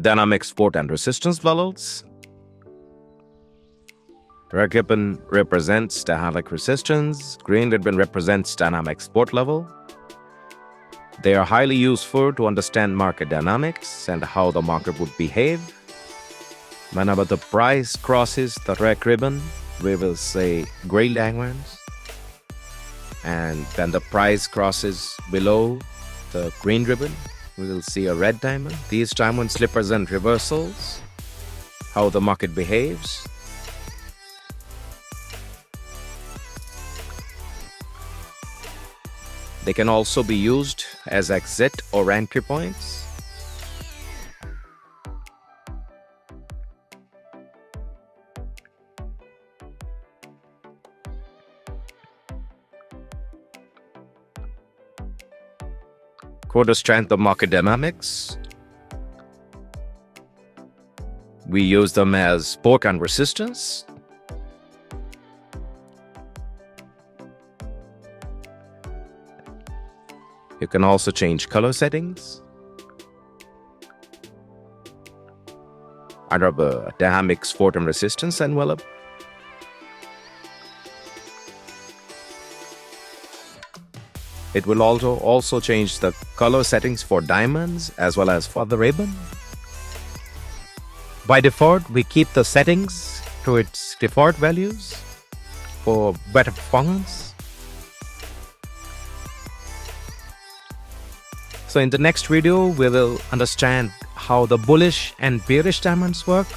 dynamic support and resistance levels. Red ribbon represents dynamic resistance, green ribbon represents dynamic support level. They are highly useful to understand market dynamics and how the market would behave. Whenever the price crosses the red ribbon, we will say green diamonds. And when the price crosses below the green ribbon, we will see a red diamond. These diamonds represent reversals, how the market behaves. They can also be used as exit or entry points. Quarter strength of market dynamics. We use them as support and resistance. You can also change color settings. Under the dynamic support and resistance envelope. It will also change the color settings for diamonds as well as for the ribbon. By default, we keep the settings to its default values for better performance. So in the next video, we will understand how the bullish and bearish diamonds work.